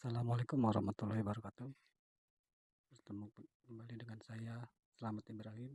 Assalamualaikum warahmatullahi wabarakatuh. Bertemu kembali dengan saya, Slamet Ibrahim.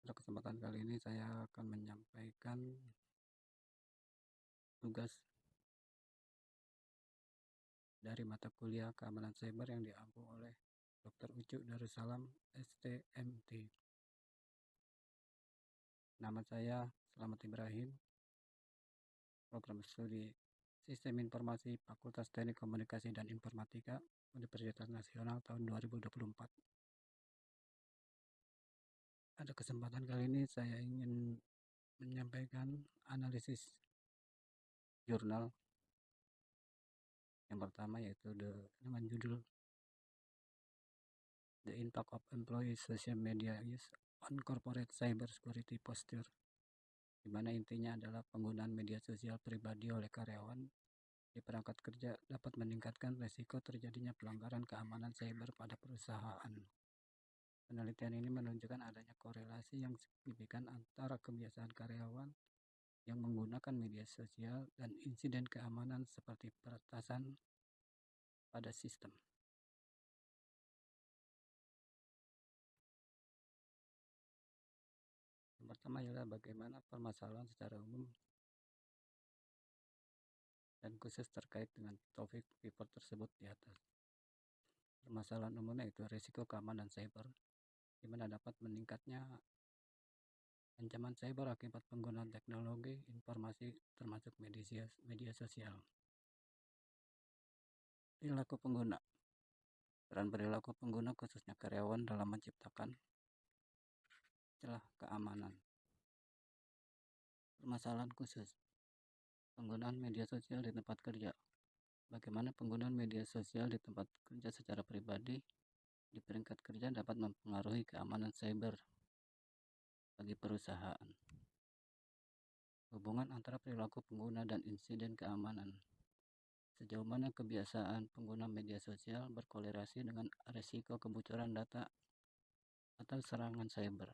Pada kesempatan kali ini saya akan menyampaikan tugas dari mata kuliah keamanan cyber yang diampu oleh Dr. Ucu Darussalam STMT. Nama saya Slamet Ibrahim, program studi Sistem Informasi Fakultas Teknik Komunikasi dan Informatika Universitas Nasional tahun 2024. Pada kesempatan kali ini saya ingin menyampaikan analisis jurnal yang pertama, yaitu dengan judul The Impact of Employee Social Media Use on Corporate Cyber Security Posture, di mana intinya adalah penggunaan media sosial pribadi oleh karyawan di perangkat kerja dapat meningkatkan risiko terjadinya pelanggaran keamanan cyber pada perusahaan. Penelitian ini menunjukkan adanya korelasi yang signifikan antara kebiasaan karyawan yang menggunakan media sosial dan insiden keamanan seperti peretasan pada sistem. Yang pertama ialah bagaimana permasalahan secara umum dan khusus terkait dengan topik paper tersebut di atas. Permasalahan umumnya itu risiko keamanan cyber, di mana dapat meningkatnya ancaman cyber akibat penggunaan teknologi informasi termasuk media sosial. Perilaku pengguna. Peran perilaku pengguna khususnya karyawan dalam menciptakan celah keamanan. Permasalahan khusus. Penggunaan media sosial di tempat kerja. Bagaimana penggunaan media sosial di tempat kerja secara pribadi di peringkat kerja dapat mempengaruhi keamanan cyber bagi perusahaan. Hubungan antara perilaku pengguna dan insiden keamanan. Sejauh mana kebiasaan pengguna media sosial berkorelasi dengan risiko kebocoran data atau serangan cyber.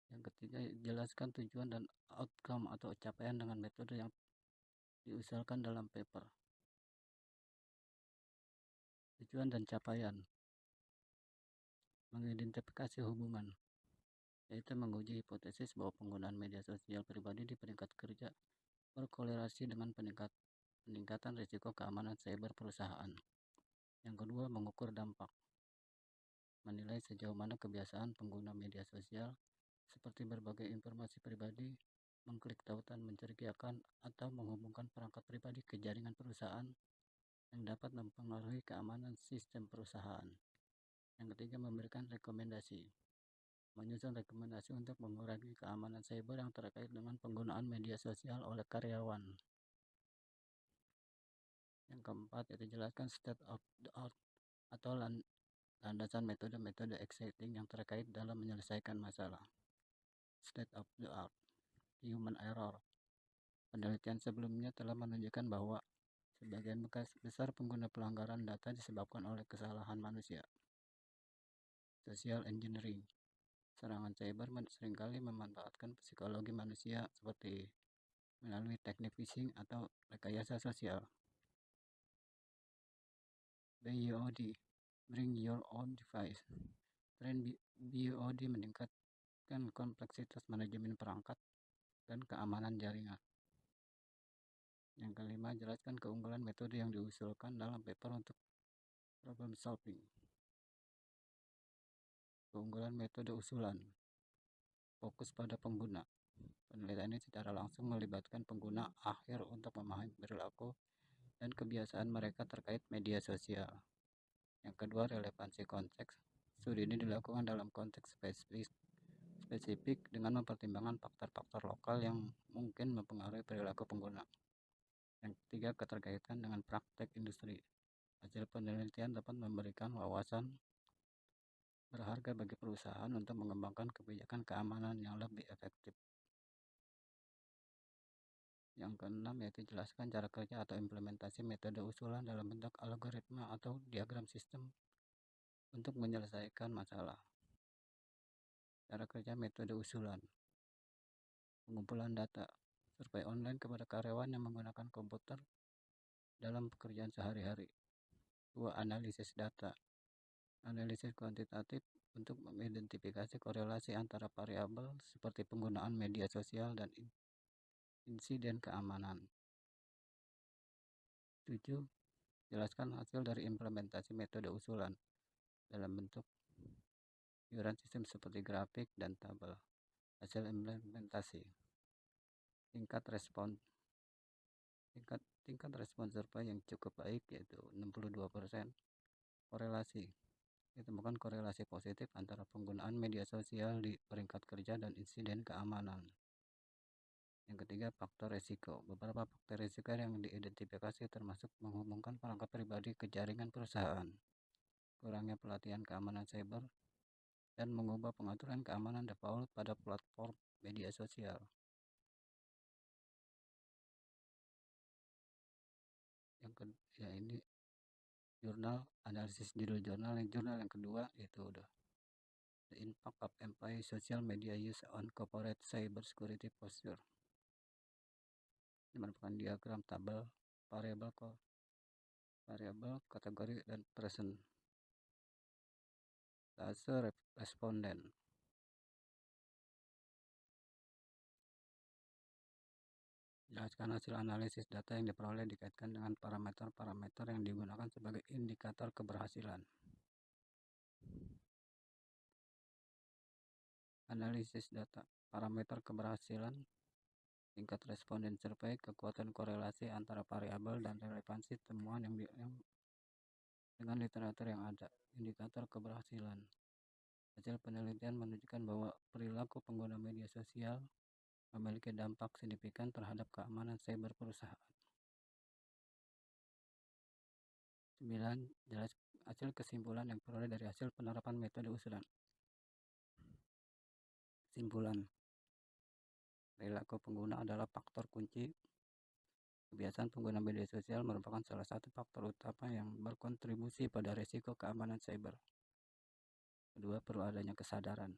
Yang ketiga, jelaskan tujuan dan outcome atau capaian dengan metode yang diusulkan dalam paper. Tujuan dan capaian. Mengidentifikasi hubungan, yaitu menguji hipotesis bahwa penggunaan media sosial pribadi di peringkat kerja berkorelasi dengan peningkatan risiko keamanan cyber perusahaan. Yang kedua, mengukur dampak. Menilai sejauh mana kebiasaan pengguna media sosial seperti berbagai informasi pribadi, mengklik tautan mencurigakan, atau menghubungkan perangkat pribadi ke jaringan perusahaan yang dapat mempengaruhi keamanan sistem perusahaan. Yang ketiga, memberikan rekomendasi. Menyusun rekomendasi untuk mengurangi keamanan cyber yang terkait dengan penggunaan media sosial oleh karyawan. Yang keempat, yaitu jelaskan state of the art atau landasan metode-metode exciting yang terkait dalam menyelesaikan masalah. State of the art, human error. Penelitian sebelumnya telah menunjukkan bahwa sebagian besar pengguna pelanggaran data disebabkan oleh kesalahan manusia. Social engineering. Serangan cyber seringkali memanfaatkan psikologi manusia seperti melalui teknik phishing atau rekayasa sosial. BYOD, Bring Your Own Device. Tren BYOD meningkatkan kompleksitas manajemen perangkat dan keamanan jaringan. Yang kelima, jelaskan keunggulan metode yang diusulkan dalam paper untuk problem solving. Keunggulan metode usulan. Fokus pada pengguna. Penelitian ini secara langsung melibatkan pengguna akhir untuk memahami perilaku dan kebiasaan mereka terkait media sosial. Yang kedua, relevansi konteks. Studi ini dilakukan dalam konteks spesifik dengan mempertimbangkan faktor-faktor lokal yang mungkin mempengaruhi perilaku pengguna. Yang ketiga, keterkaitan dengan praktek industri. Hasil penelitian dapat memberikan wawasan berharga bagi perusahaan untuk mengembangkan kebijakan keamanan yang lebih efektif. Yang keenam, yaitu jelaskan cara kerja atau implementasi metode usulan dalam bentuk algoritma atau diagram sistem untuk menyelesaikan masalah. Cara kerja metode usulan. Pengumpulan data. survei online kepada karyawan yang menggunakan komputer dalam pekerjaan sehari-hari. 2. Analisis data. Analisis kuantitatif untuk mengidentifikasi korelasi antara variabel seperti penggunaan media sosial dan insiden keamanan. 7. Jelaskan hasil dari implementasi metode usulan dalam bentuk iuran sistem seperti grafik dan tabel. Hasil implementasi. Tingkat respon survei yang cukup baik yaitu 62%. Korelasi. Ditemukan korelasi positif antara penggunaan media sosial di peringkat kerja dan insiden keamanan. Yang ketiga, faktor risiko. Beberapa faktor risiko yang diidentifikasi termasuk menghubungkan perangkat pribadi ke jaringan perusahaan, kurangnya pelatihan keamanan cyber, dan mengubah pengaturan keamanan default pada platform media sosial. Ini jurnal analisis judul jurnal yang kedua yaitu udah The Impact of Employee Social Media Use on Corporate Cyber Security Posture. Ini merupakan diagram tabel variabel kategori dan presentase responden. Jelaskan hasil analisis data yang diperoleh dikaitkan dengan parameter-parameter yang digunakan sebagai indikator keberhasilan. Analisis data, parameter keberhasilan, tingkat responden survei, kekuatan korelasi antara variabel dan relevansi temuan yang dengan literatur yang ada, indikator keberhasilan. Hasil penelitian menunjukkan bahwa perilaku pengguna media sosial memiliki dampak signifikan terhadap keamanan cyber perusahaan. 9. Jelas hasil kesimpulan yang diperoleh dari hasil penerapan metode usulan. Kesimpulan. Perilaku pengguna adalah faktor kunci. Kebiasaan pengguna media sosial merupakan salah satu faktor utama yang berkontribusi pada risiko keamanan cyber. Kedua, perlu adanya kesadaran.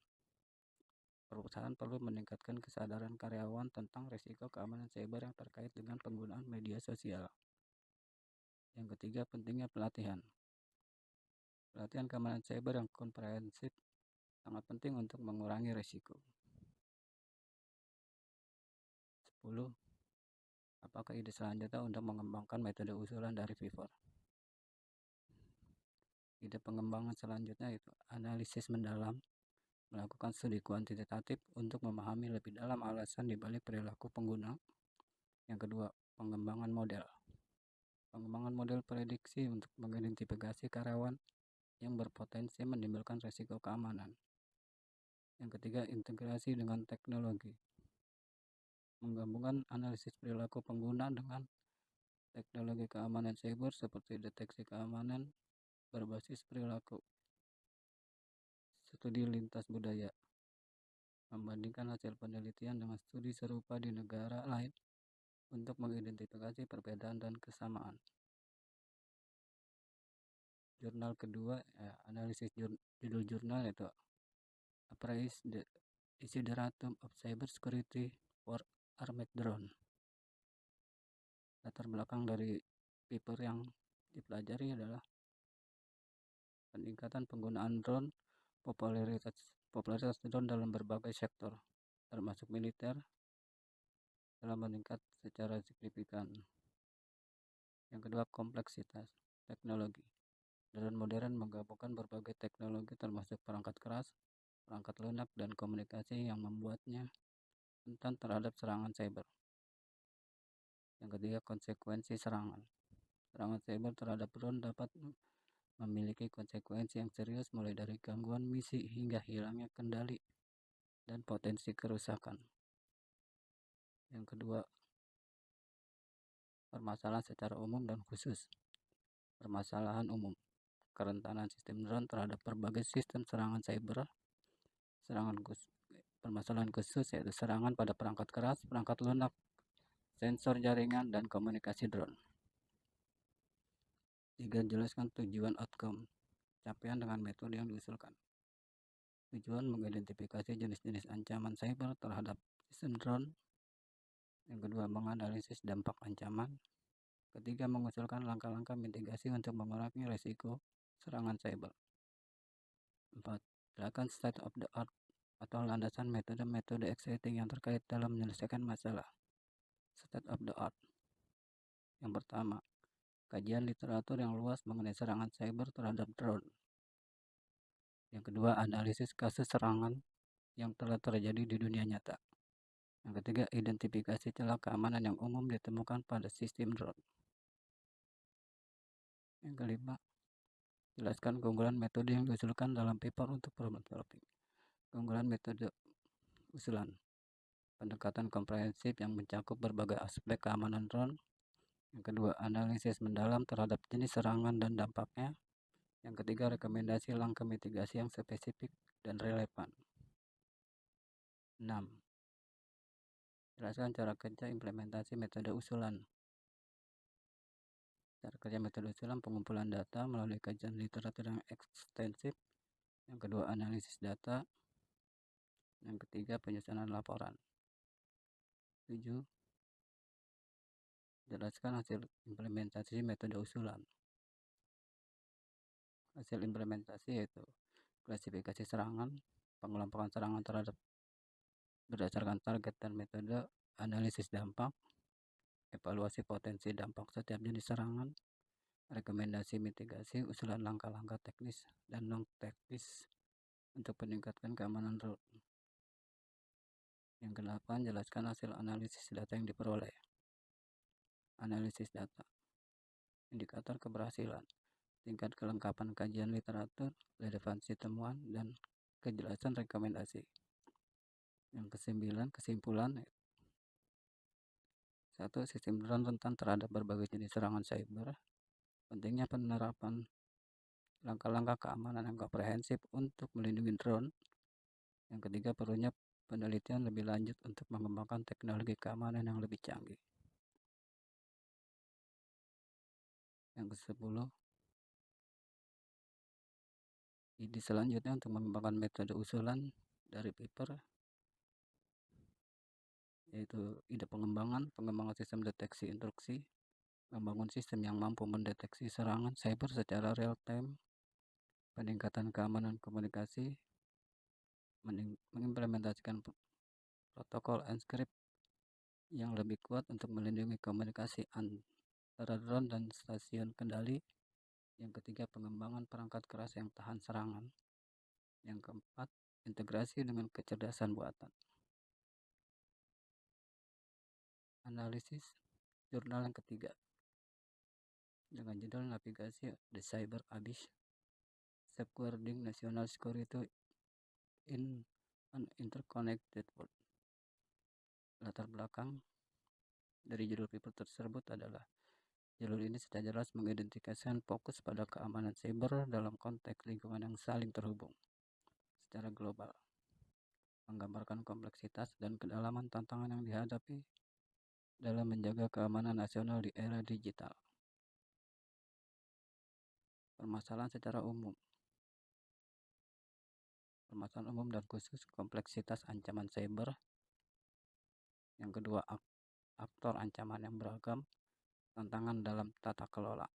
Perusahaan perlu meningkatkan kesadaran karyawan tentang risiko keamanan cyber yang terkait dengan penggunaan media sosial. Yang ketiga, pentingnya pelatihan. Pelatihan keamanan cyber yang komprehensif sangat penting untuk mengurangi risiko. 10. Apakah ide selanjutnya untuk mengembangkan metode usulan dari Vivor? Ide pengembangan selanjutnya yaitu analisis mendalam, melakukan studi kuantitatif untuk memahami lebih dalam alasan dibalik perilaku pengguna. Yang kedua, pengembangan model. Pengembangan model prediksi untuk mengidentifikasi karyawan yang berpotensi menimbulkan risiko keamanan. Yang ketiga, integrasi dengan teknologi. Menggabungkan analisis perilaku pengguna dengan teknologi keamanan cyber seperti deteksi keamanan berbasis perilaku. Studi lintas budaya. Membandingkan hasil penelitian dengan studi serupa di negara lain untuk mengidentifikasi perbedaan dan kesamaan. Jurnal kedua, analisis judul jurnal yaitu Appraise the Desideratum of Cyber Security for Armed Drone. Latar belakang dari paper yang dipelajari adalah peningkatan penggunaan drone, popularitas drone dalam berbagai sektor, termasuk militer, telah meningkat secara signifikan. Yang kedua, kompleksitas teknologi. Drone modern menggabungkan berbagai teknologi termasuk perangkat keras, perangkat lunak, dan komunikasi yang membuatnya rentan terhadap serangan cyber. Yang ketiga, konsekuensi serangan. Serangan cyber terhadap drone dapat memiliki konsekuensi yang serius mulai dari gangguan misi hingga hilangnya kendali dan potensi kerusakan. Yang kedua, permasalahan secara umum dan khusus. Permasalahan umum. Kerentanan sistem drone terhadap berbagai sistem serangan cyber. Permasalahan khusus yaitu serangan pada perangkat keras, perangkat lunak, sensor jaringan, dan komunikasi drone. 3. Jelaskan tujuan outcome capaian dengan metode yang diusulkan. Tujuan mengidentifikasi jenis-jenis ancaman cyber terhadap sistem drone Yang kedua, menganalisis dampak ancaman. Ketiga, mengusulkan langkah-langkah mitigasi untuk mengurangi risiko serangan cyber. 4. Gerakan state of the art atau landasan metode-metode exciting yang terkait dalam menyelesaikan masalah. State of the art. Yang pertama, kajian literatur yang luas mengenai serangan cyber terhadap drone. Yang kedua, analisis kasus serangan yang telah terjadi di dunia nyata. Yang ketiga, identifikasi celah keamanan yang umum ditemukan pada sistem drone. Yang kelima, jelaskan keunggulan metode yang diusulkan dalam paper untuk problem solving. Keunggulan metode usulan. Pendekatan komprehensif yang mencakup berbagai aspek keamanan drone. Yang kedua, analisis mendalam terhadap jenis serangan dan dampaknya. Yang ketiga, rekomendasi langkah mitigasi yang spesifik dan relevan. 6. Jelaskan cara kerja implementasi metode usulan. Cara kerja metode usulan pengumpulan data melalui kajian literatur yang ekstensif. Yang kedua, analisis data. Yang ketiga, penyusunan laporan. 7. Jelaskan hasil implementasi metode usulan. Hasil implementasi yaitu klasifikasi serangan, pengelompokan serangan terhadap berdasarkan target dan metode, analisis dampak, evaluasi potensi dampak setiap jenis serangan, rekomendasi mitigasi, usulan langkah-langkah teknis dan non-teknis untuk meningkatkan keamanan drone. Yang kedelapan, jelaskan hasil analisis data yang diperoleh. Analisis data, indikator keberhasilan, tingkat kelengkapan kajian literatur, relevansi temuan, dan kejelasan rekomendasi. Yang kesembilan, kesimpulan. 1. Sistem drone rentan terhadap berbagai jenis serangan cyber. Pentingnya penerapan langkah-langkah keamanan yang komprehensif untuk melindungi drone. Yang ketiga, perlunya penelitian lebih lanjut untuk mengembangkan teknologi keamanan yang lebih canggih. Yang ke-10, ide selanjutnya untuk mengembangkan metode usulan dari paper yaitu ide pengembangan sistem deteksi intrusi, membangun sistem yang mampu mendeteksi serangan cyber secara real time, peningkatan keamanan komunikasi, mengimplementasikan protokol encrypt yang lebih kuat untuk melindungi komunikasi antara drone dan stasiun kendali. Yang ketiga, pengembangan perangkat keras yang tahan serangan. Yang keempat, integrasi dengan kecerdasan buatan. Analisis jurnal yang ketiga dengan judul navigasi The Cyber Abyss, Safeguarding National Security in an Interconnected World. Latar belakang dari judul paper tersebut adalah judul ini secara jelas mengidentifikasikan fokus pada keamanan cyber dalam konteks lingkungan yang saling terhubung secara global, menggambarkan kompleksitas dan kedalaman tantangan yang dihadapi dalam menjaga keamanan nasional di era digital. Permasalahan secara umum. Permasalahan umum dan khusus, kompleksitas ancaman cyber. Yang kedua, aktor ancaman yang beragam, tantangan dalam tata kelola.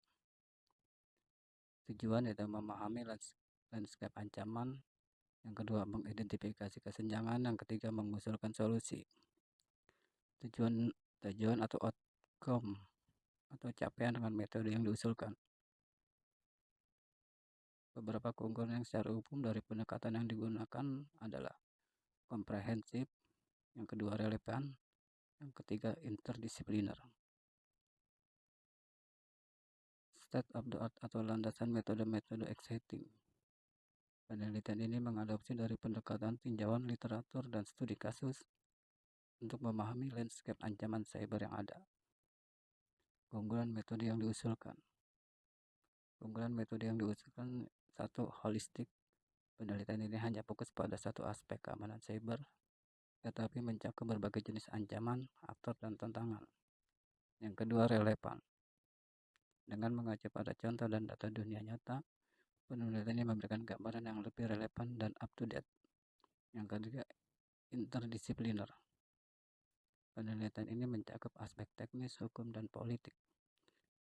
Tujuan yaitu memahami landscape ancaman. Yang kedua, mengidentifikasi kesenjangan. Yang ketiga, mengusulkan solusi. Tujuan atau outcome atau capaian dengan metode yang diusulkan. Beberapa keunggulan yang secara umum dari pendekatan yang digunakan adalah komprehensif, yang kedua relevan, yang ketiga interdisipliner. State of the art atau landasan metode-metode exciting. Penelitian ini mengadopsi dari pendekatan tinjauan literatur dan studi kasus untuk memahami landscape ancaman cyber yang ada. Keunggulan metode yang diusulkan. Keunggulan metode yang diusulkan, 1. Holistik. Penelitian ini hanya fokus pada satu aspek keamanan cyber, tetapi mencakup berbagai jenis ancaman, aktor, dan tantangan. Yang kedua, relevan. Dengan mengacu pada contoh dan data dunia nyata, penelitian ini memberikan gambaran yang lebih relevan dan up to date. Yang ketiga, interdisipliner. Penelitian ini mencakup aspek teknis, hukum, dan politik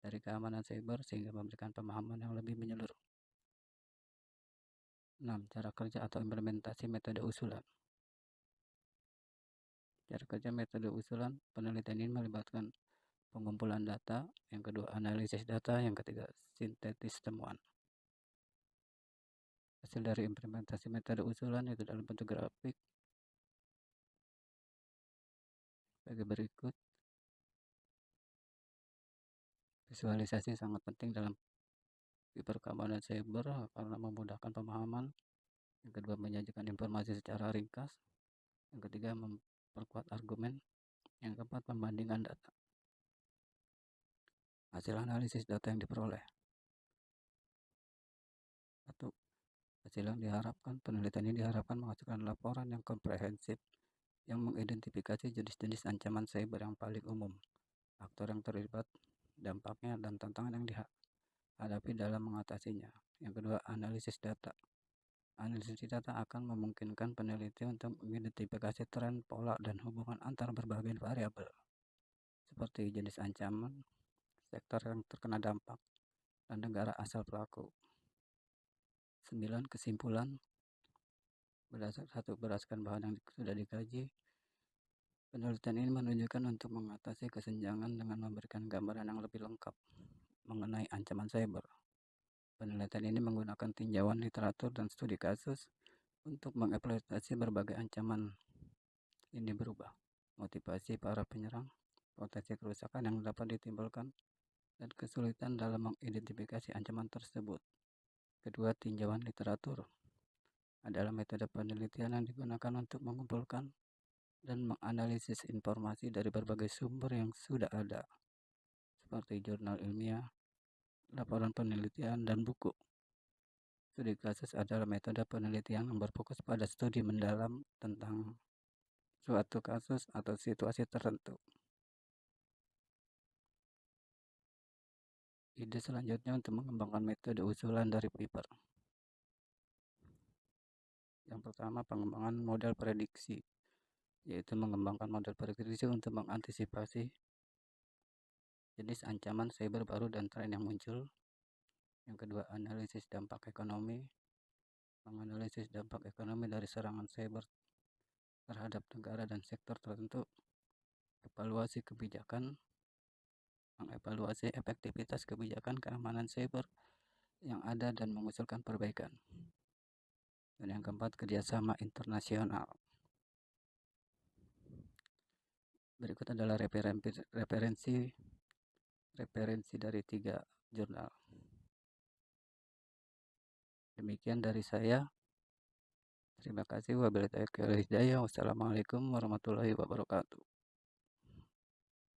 dari keamanan cyber sehingga memberikan pemahaman yang lebih menyeluruh. 6. Cara kerja atau implementasi metode usulan. Cara kerja metode usulan penelitian ini melibatkan pengumpulan data, yang kedua analisis data, yang ketiga sintetis temuan. Hasil dari implementasi metode usulan itu dalam bentuk grafik sebagai berikut. Visualisasi sangat penting dalam keamanan cyber karena memudahkan pemahaman. Yang kedua, menyajikan informasi secara ringkas. Yang ketiga, memperkuat argumen. Yang keempat, pembandingan data. Hasil analisis data yang diperoleh. 1. Hasil yang diharapkan, penelitian ini diharapkan menghasilkan laporan yang komprehensif yang mengidentifikasi jenis-jenis ancaman cyber yang paling umum, aktor yang terlibat, dampaknya, dan tantangan yang dihadapi dalam mengatasinya. Yang kedua, analisis data. Analisis data akan memungkinkan peneliti untuk mengidentifikasi tren, pola, dan hubungan antar berbagai variabel, seperti jenis ancaman, sektor yang terkena dampak, dan negara asal pelaku. 9. Kesimpulan. Berdasarkan bahan yang sudah dikaji, penelitian ini menunjukkan untuk mengatasi kesenjangan dengan memberikan gambaran yang lebih lengkap mengenai ancaman cyber. Penelitian ini menggunakan tinjauan literatur dan studi kasus untuk mengeksploitasi berbagai ancaman ini berubah, motivasi para penyerang, potensi kerusakan yang dapat ditimbulkan, dan kesulitan dalam mengidentifikasi ancaman tersebut. Kedua, tinjauan literatur adalah metode penelitian yang digunakan untuk mengumpulkan dan menganalisis informasi dari berbagai sumber yang sudah ada, seperti jurnal ilmiah, laporan penelitian, dan buku. Studi kasus adalah metode penelitian yang berfokus pada studi mendalam tentang suatu kasus atau situasi tertentu. Ide selanjutnya untuk mengembangkan metode usulan dari paper. Yang pertama, pengembangan model prediksi, yaitu mengembangkan model prediksi untuk mengantisipasi jenis ancaman cyber baru dan tren yang muncul. Yang kedua, analisis dampak ekonomi, menganalisis dampak ekonomi dari serangan cyber terhadap negara dan sektor tertentu. Evaluasi kebijakan, mengevaluasi efektivitas kebijakan keamanan cyber yang ada dan mengusulkan perbaikan. Dan yang keempat, kerjasama internasional. Berikut adalah referensi dari 3 jurnal. Demikian dari saya. Terima kasih. Wabillahi taufiq wal hidayah. Wassalamualaikum warahmatullahi wabarakatuh.